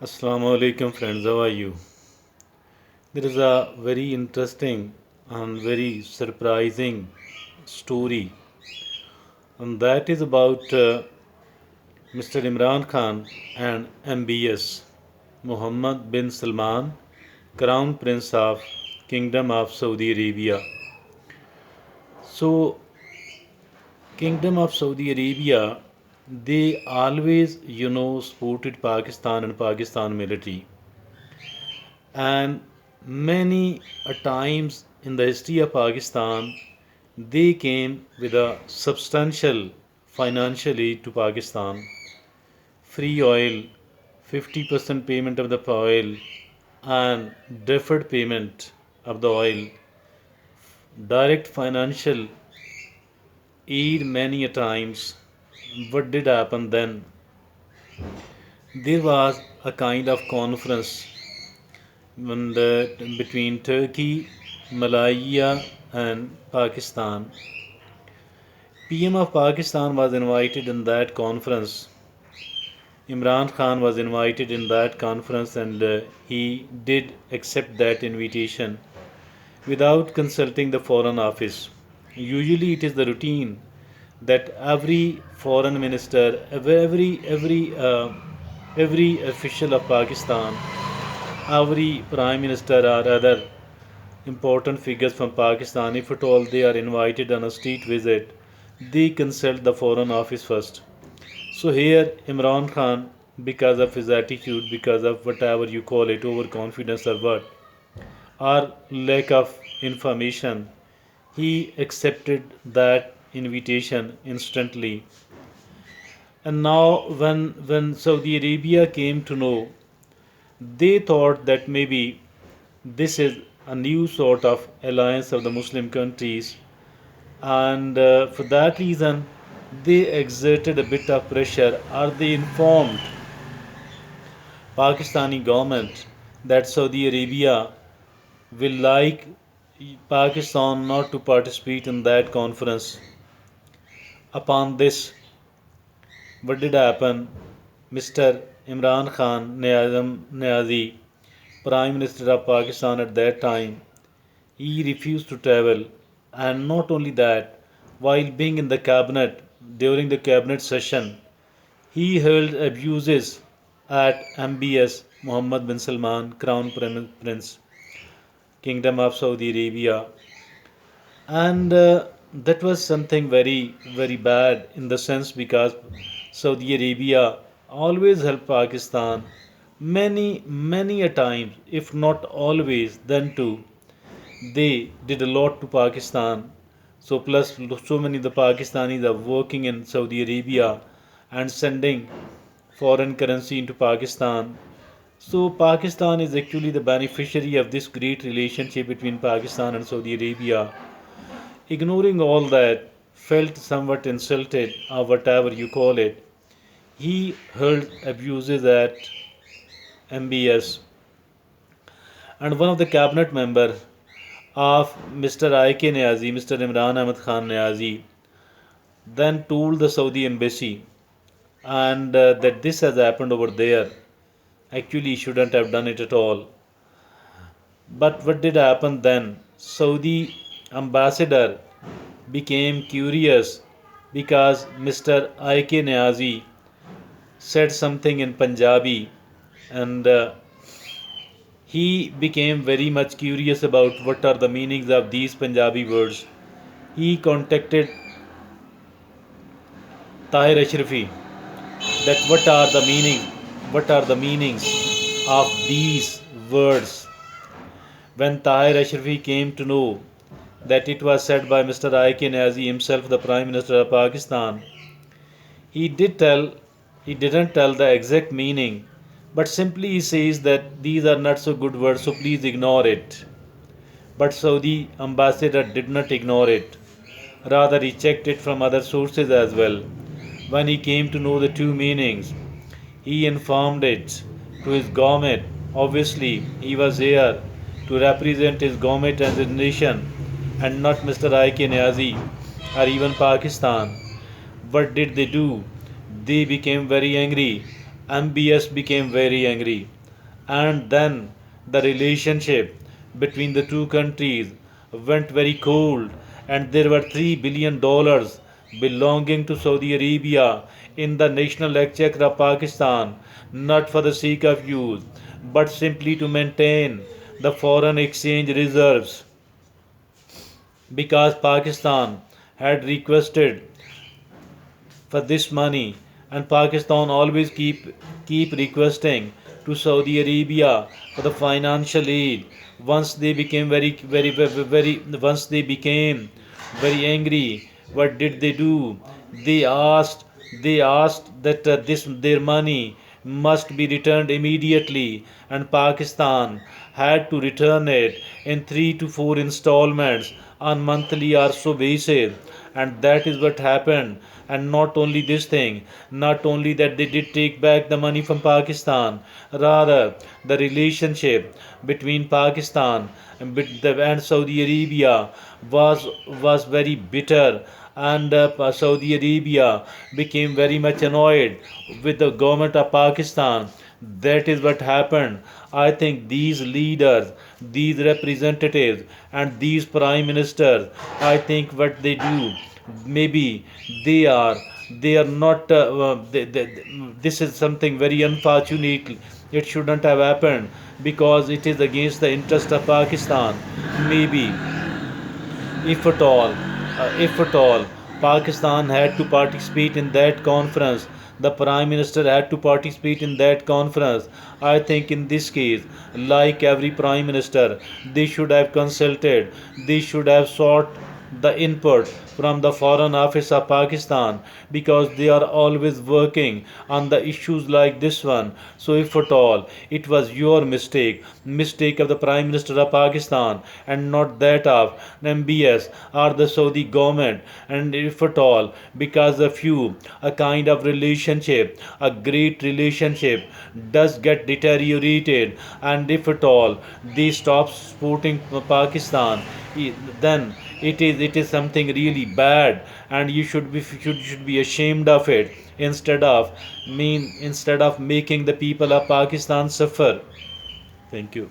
Assalamu alaikum friends, how are you? There is a very interesting and very surprising story, and that is about Mr. Imran Khan and MBS, Mohammad bin Salman, Crown Prince of Kingdom of Saudi Arabia. So, Kingdom of Saudi Arabia, they always, supported Pakistan and Pakistan military. And many a times in the history of Pakistan, they came with a substantial financial aid to Pakistan, free oil, 50% payment of the oil, and deferred payment of the oil, direct financial aid many a times. What did happen then? There was a kind of conference between Turkey, Malaysia, and Pakistan. PM of Pakistan was invited in that conference. Imran Khan was invited in that conference, and he did accept that invitation without consulting the Foreign Office. Usually, it is the routine that every foreign minister, every official of Pakistan, every prime minister or other important figures from Pakistan, if at all they are invited on a state visit, they consult the Foreign Office first. So here Imran Khan, because of his attitude, because of whatever you call it, overconfidence or what, or lack of information, he accepted that invitation instantly. And now when Saudi Arabia came to know, they thought that maybe this is a new sort of alliance of the Muslim countries, and for that reason, they exerted a bit of pressure, or they informed Pakistani government that Saudi Arabia will like Pakistan not to participate in that conference. Upon this, what did happen? Mr. Imran Khan Niazi, Prime Minister of Pakistan at that time, he refused to travel, and not only that, while being in the cabinet during the cabinet session, he hurled abuses at MBS Mohammed bin Salman, Crown Prince, Kingdom of Saudi Arabia, and that was something very very bad in the sense because Saudi Arabia always helped Pakistan many a times, if not always, then too they did a lot to Pakistan. So plus so many of the Pakistanis are working in Saudi Arabia and sending foreign currency into Pakistan. So Pakistan is actually the beneficiary of this great relationship between Pakistan and Saudi Arabia. Ignoring all that, felt somewhat insulted or whatever you call it. He hurled abuses at MBS, and one of the cabinet members of Mr. I.K. Niazi, Mr. Imran Ahmad Khan Niazi, then told the Saudi embassy and that this has happened over there. Actually, he shouldn't have done it at all. But what did happen then? Saudi ambassador became curious because Mr. I.K. Niazi said something in Punjabi, and he became very much curious about what are the meanings of these Punjabi words. He contacted Tahir Ashrafi that what are the meanings of these words. When Tahir Ashrafi came to know that it was said by Mr. I.K. Nazi himself, the Prime Minister of Pakistan, he didn't tell the exact meaning, but simply he says that these are not so good words, so please ignore it. But Saudi ambassador did not ignore it. Rather, he checked it from other sources as well. When he came to know the two meanings, he informed it to his government. Obviously, he was here to represent his government and his nation and not Mr. I.K. Niazi or even Pakistan. What did they do? They became very angry MBS became very angry. And then the relationship between the two countries went very cold, and there were $3 billion belonging to Saudi Arabia in the national exchequer of Pakistan, not for the sake of use, but simply to maintain the foreign exchange reserves, because Pakistan had requested for this money, and Pakistan always keep requesting to Saudi Arabia for the financial aid. Once they became very once they became very angry, what did they do? They asked that this their money must be returned immediately, and Pakistan had to return it in 3 to 4 installments on monthly or so basis. And that is what happened. And not only this thing, not only that they did take back the money from Pakistan, rather the relationship between Pakistan and Saudi Arabia was very bitter, and Saudi Arabia became very much annoyed with the government of Pakistan. That is what happened. I think these leaders, these representatives, and these prime ministers, I think what they do, maybe they are they are not. This is something very unfortunate. It shouldn't have happened because it is against the interest of Pakistan. Maybe if at all, Pakistan had to participate in that conference. The Prime Minister had to participate in that conference. I think in this case, like every Prime Minister, they should have consulted, they should have sought the input from the Foreign Office of Pakistan, because they are always working on the issues like this one. So if at all it was your mistake of the Prime Minister of Pakistan, and not that of MBS or the Saudi government, and if at all because of you a kind of relationship, a great relationship, does get deteriorated, and if at all they stop supporting Pakistan, then it is something really bad, and you should be ashamed of it, instead of making the people of Pakistan suffer. Thank you.